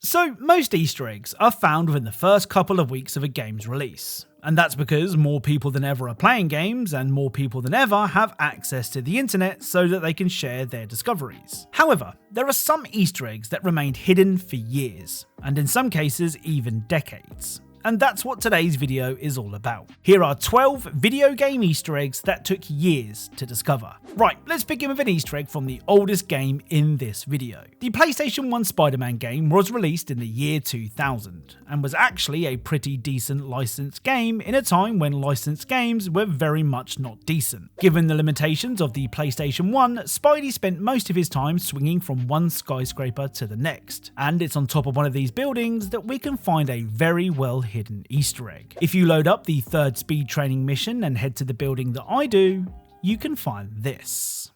So most Easter eggs are found within the first couple of weeks of a game's release. And that's because more people than ever are playing games and more people than ever have access to the internet so that they can share their discoveries. However, there are some Easter eggs that remained hidden for years, and in some cases even decades. And that's what today's video is all about. Here are 12 video game Easter eggs that took years to discover. Right, let's begin with an Easter egg from the oldest game in this video. The PlayStation 1 SpiderMan game was released in the year 2000 and was actually a pretty decent licensed game in a time when licensed games were very much not decent. Given the limitations of the PlayStation 1, Spidey spent most of his time swinging from one skyscraper to the next, and it's on top of one of these buildings that we can find a very well hidden Easter egg. If you load up the third speed training mission and head to the building that I do, you can find this.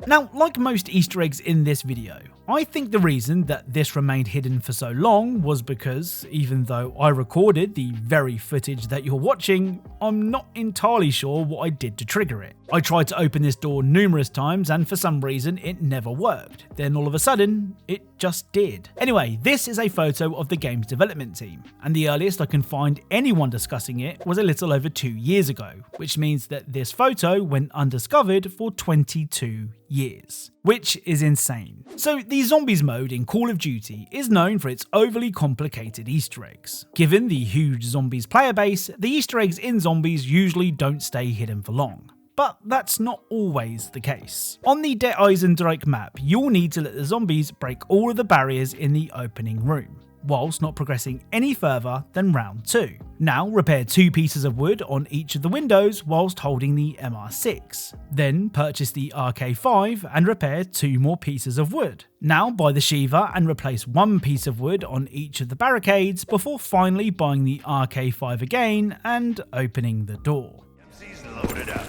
Now, like most Easter eggs in this video, I think the reason that this remained hidden for so long was because, even though I recorded the very footage that you're watching, I'm not entirely sure what I did to trigger it. I tried to open this door numerous times and for some reason it never worked. Then all of a sudden, it just did. Anyway, this is a photo of the game's development team, and the earliest I can find anyone discussing it was a little over 2 years ago, which means that this photo went undiscovered for 22 years, which is insane. So the Zombies mode in Call of Duty is known for its overly complicated Easter eggs. Given the huge Zombies player base, the Easter eggs in Zombies usually don't stay hidden for long. But that's not always the case. On the Der Eisendrache map, you'll need to let the zombies break all of the barriers in the opening room, whilst not progressing any further than round 2. Now repair 2 pieces of wood on each of the windows whilst holding the MR6. Then purchase the RK5 and repair 2 more pieces of wood. Now buy the Shiva and replace 1 piece of wood on each of the barricades before finally buying the RK5 again and opening the door. MC's loaded up.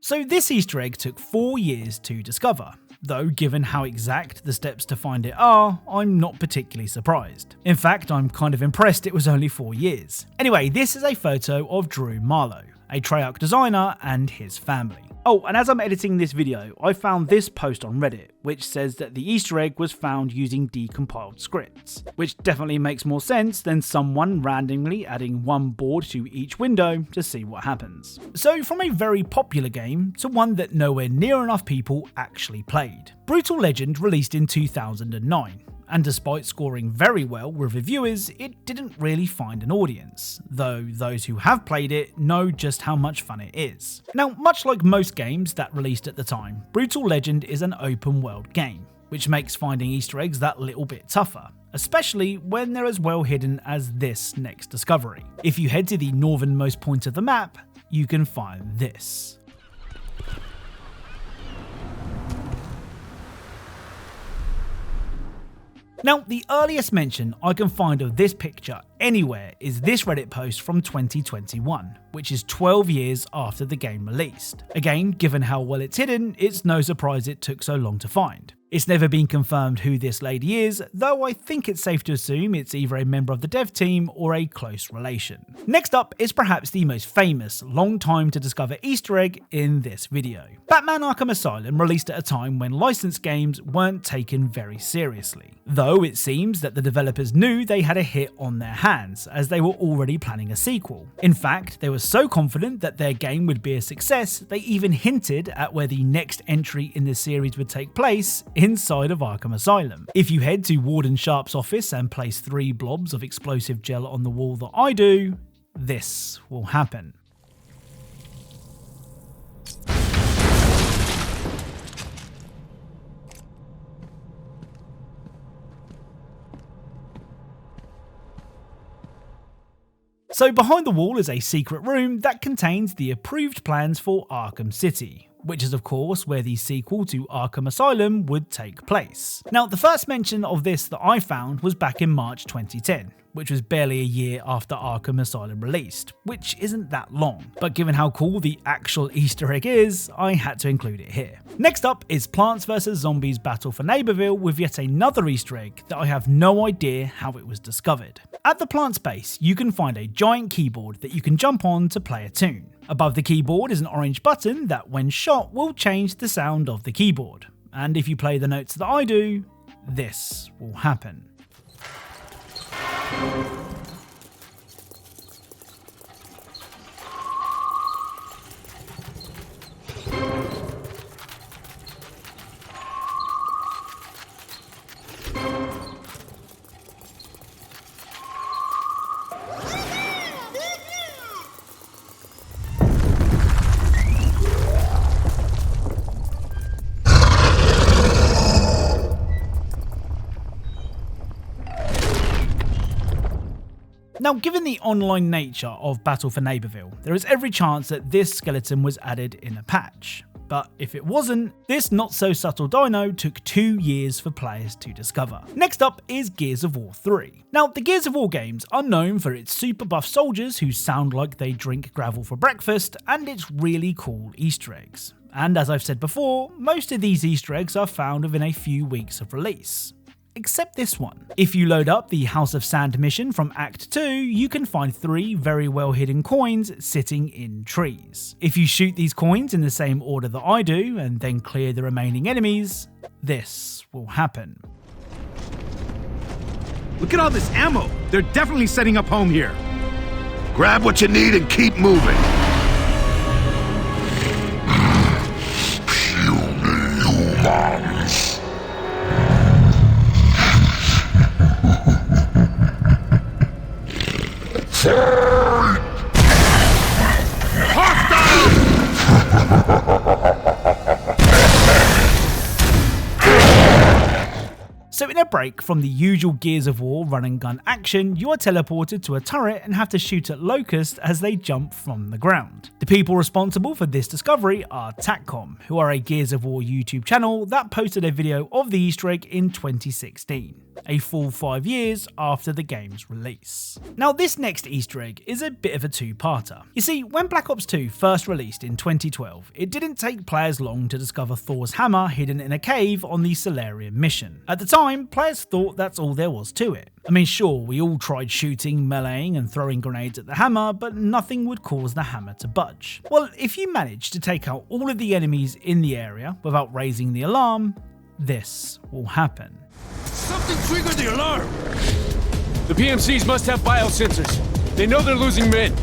So this Easter egg took 4 years to discover, though given how exact the steps to find it are, I'm not particularly surprised. In fact, I'm kind of impressed it was only 4 years. Anyway, this is a photo of Drew Marlowe, a Treyarch designer and his family. Oh, and as I'm editing this video, I found this post on Reddit, which says that the Easter egg was found using decompiled scripts, which definitely makes more sense than someone randomly adding 1 board to each window to see what happens. So from a very popular game to one that nowhere near enough people actually played. Brutal Legend released in 2009. And despite scoring very well with reviewers, it didn't really find an audience, though those who have played it know just how much fun it is. Now, much like most games that released at the time, Brutal Legend is an open world game, which makes finding Easter eggs that little bit tougher, especially when they're as well hidden as this next discovery. If you head to the northernmost point of the map, you can find this. Now, the earliest mention I can find of this picture anywhere is this Reddit post from 2021, which is 12 years after the game released. Again, given how well it's hidden, it's no surprise it took so long to find. It's never been confirmed who this lady is, though I think it's safe to assume it's either a member of the dev team or a close relation. Next up is perhaps the most famous long time to discover Easter egg in this video. Batman Arkham Asylum released at a time when licensed games weren't taken very seriously, though it seems that the developers knew they had a hit on their hands as they were already planning a sequel. In fact, they were so confident that their game would be a success, they even hinted at where the next entry in the series would take place inside of Arkham Asylum. If you head to Warden Sharp's office and place 3 blobs of explosive gel on the wall that I do, this will happen. So behind the wall is a secret room that contains the approved plans for Arkham City, which is of course where the sequel to Arkham Asylum would take place. Now, the first mention of this that I found was back in March 2010, which was barely a year after Arkham Asylum released, which isn't that long, but given how cool the actual Easter egg is, I had to include it here. Next up is Plants vs Zombies Battle for Neighborville with yet another Easter egg that I have no idea how it was discovered. At the Plants base, you can find a giant keyboard that you can jump on to play a tune. Above the keyboard is an orange button that, when shot, will change the sound of the keyboard. And if you play the notes that I do, this will happen. Now, given the online nature of Battle for Neighborville, there is every chance that this skeleton was added in a patch. But if it wasn't, this not so subtle dino took 2 years for players to discover. Next up is Gears of War 3. Now, the Gears of War games are known for its super buff soldiers who sound like they drink gravel for breakfast, and its really cool Easter eggs. And as I've said before, most of these Easter eggs are found within a few weeks of release. Except this one. If you load up the House of Sand mission from Act 2, you can find 3 very well hidden coins sitting in trees. If you shoot these coins in the same order that I do, and then clear the remaining enemies, this will happen. Look at all this ammo! They're definitely setting up home here! Grab what you need and keep moving! Puny humans! So in a break from the usual Gears of War run and gun action, you are teleported to a turret and have to shoot at locusts as they jump from the ground. The people responsible for this discovery are TACCOM, who are a Gears of War YouTube channel that posted a video of the Easter egg in 2016, a full 5 years after the game's release. Now, this next Easter egg is a bit of a two-parter. You see, when Black Ops 2 first released in 2012, it didn't take players long to discover Thor's hammer hidden in a cave on the Solarium mission. At the time, players thought that's all there was to it. I mean, sure, we all tried shooting, meleeing and throwing grenades at the hammer, but nothing would cause the hammer to budge. Well, if you manage to take out all of the enemies in the area without raising the alarm, this will happen. Something triggered the alarm! The PMCs must have biosensors. They know they're losing men.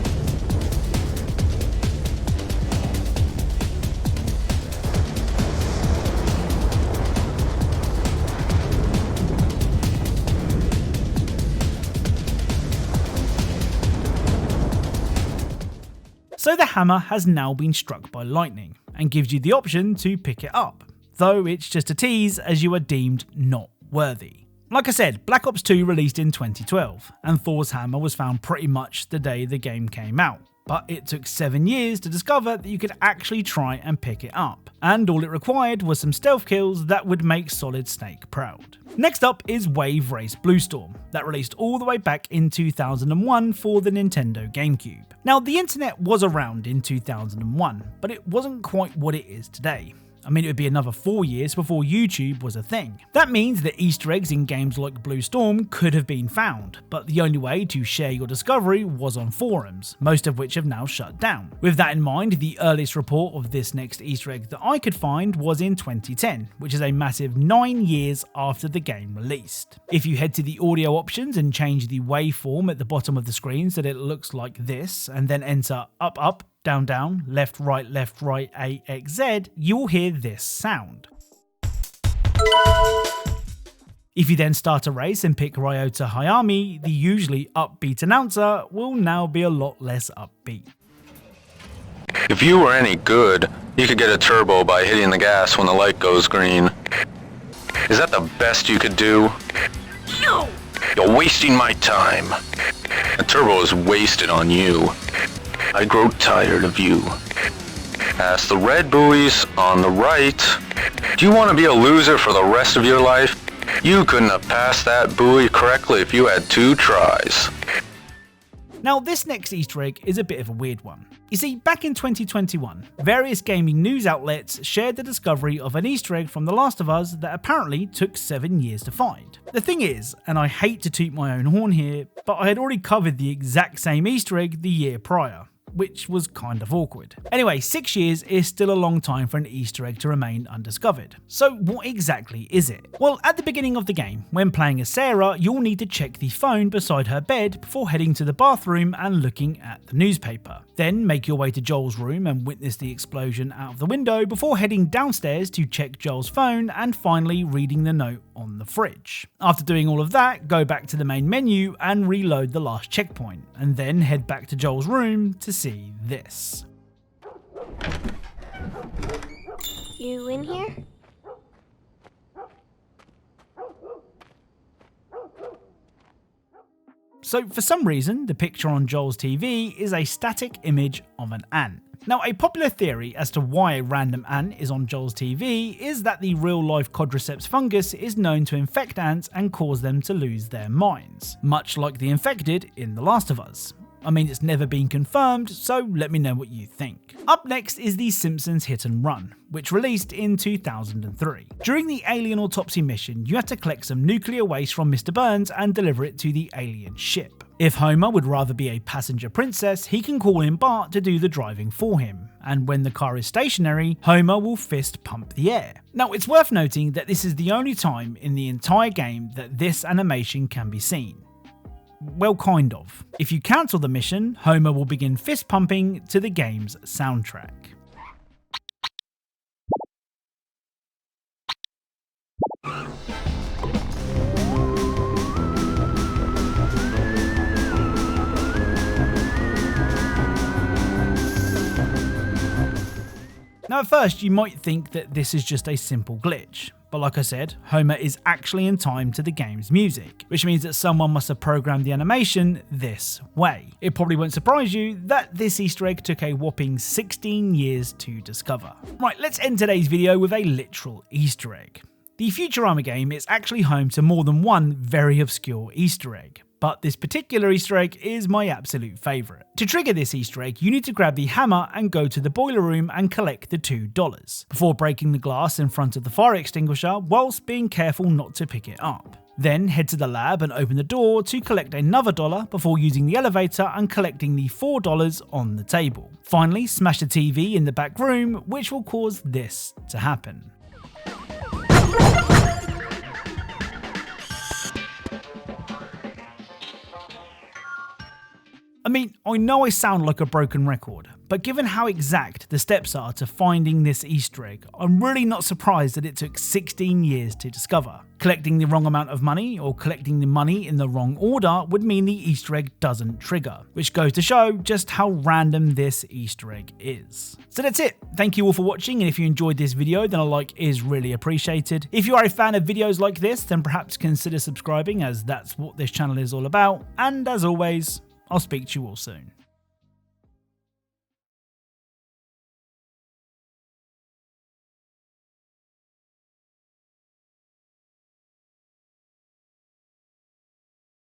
So the hammer has now been struck by lightning, and gives you the option to pick it up, though it's just a tease as you are deemed not worthy. Like I said, Black Ops 2 released in 2012, and Thor's hammer was found pretty much the day the game came out. But it took 7 years to discover that you could actually try and pick it up, and all it required was some stealth kills that would make Solid Snake proud. Next up is Wave Race Bluestorm, that released all the way back in 2001 for the Nintendo GameCube. Now, the internet was around in 2001, but it wasn't quite what it is today. I mean, it would be another 4 years before YouTube was a thing. That means that Easter eggs in games like Bluestorm could have been found, but the only way to share your discovery was on forums, most of which have now shut down. With that in mind, the earliest report of this next Easter egg that I could find was in 2010, which is a massive 9 years after the game released. If you head to the audio options and change the waveform at the bottom of the screen so that it looks like this, and then enter up up, down down, left right AXZ, you'll hear this sound. If you then start a race and pick Ryota Hayami, the usually upbeat announcer will now be a lot less upbeat. If you were any good, you could get a turbo by hitting the gas when the light goes green. Is that the best you could do? No! You're wasting my time. A turbo is wasted on you. I grow tired of you. Past the red buoys on the right. Do you want to be a loser for the rest of your life? You couldn't have passed that buoy correctly if you had 2 tries. Now, this next Easter egg is a bit of a weird one. You see, back in 2021, various gaming news outlets shared the discovery of an Easter egg from The Last of Us that apparently took 7 years to find. The thing is, and I hate to toot my own horn here, but I had already covered the exact same Easter egg the year prior, which was kind of awkward. Anyway, 6 years is still a long time for an Easter egg to remain undiscovered. So what exactly is it? Well, at the beginning of the game, when playing as Sarah, you'll need to check the phone beside her bed before heading to the bathroom and looking at the newspaper. Then make your way to Joel's room and witness the explosion out of the window before heading downstairs to check Joel's phone and finally reading the note on the fridge. After doing all of that, go back to the main menu and reload the last checkpoint, and then head back to Joel's room to see this. You in here? So for some reason, the picture on Joel's TV is a static image of an ant. Now, a popular theory as to why a random ant is on Joel's TV is that the real-life Quadriceps fungus is known to infect ants and cause them to lose their minds, much like the infected in The Last of Us. I mean, it's never been confirmed, so let me know what you think. Up next is the Simpsons Hit and Run, which released in 2003. During the alien autopsy mission, you have to collect some nuclear waste from Mr. Burns and deliver it to the alien ship. If Homer would rather be a passenger princess, he can call in Bart to do the driving for him, and when the car is stationary, Homer will fist pump the air. Now, it's worth noting that this is the only time in the entire game that this animation can be seen. Well, kind of. If you cancel the mission, Homer will begin fist pumping to the game's soundtrack. Now, at first you might think that this is just a simple glitch, but like I said, Homer is actually in time to the game's music, which means that someone must have programmed the animation this way. It probably won't surprise you that this Easter egg took a whopping 16 years to discover. Right, let's end today's video with a literal Easter egg. The Futurama game is actually home to more than one very obscure Easter egg, but this particular Easter egg is my absolute favourite. To trigger this Easter egg, you need to grab the hammer and go to the boiler room and collect the $2, before breaking the glass in front of the fire extinguisher whilst being careful not to pick it up. Then head to the lab and open the door to collect another $1 before using the elevator and collecting the $4 on the table. Finally, smash the TV in the back room, which will cause this to happen. I mean, I know I sound like a broken record, but given how exact the steps are to finding this Easter egg, I'm really not surprised that it took 16 years to discover. Collecting the wrong amount of money or collecting the money in the wrong order would mean the Easter egg doesn't trigger, which goes to show just how random this Easter egg is. So that's it. Thank you all for watching, and if you enjoyed this video, then a like is really appreciated. If you are a fan of videos like this, then perhaps consider subscribing, as that's what this channel is all about, and as always, I'll speak to you all soon.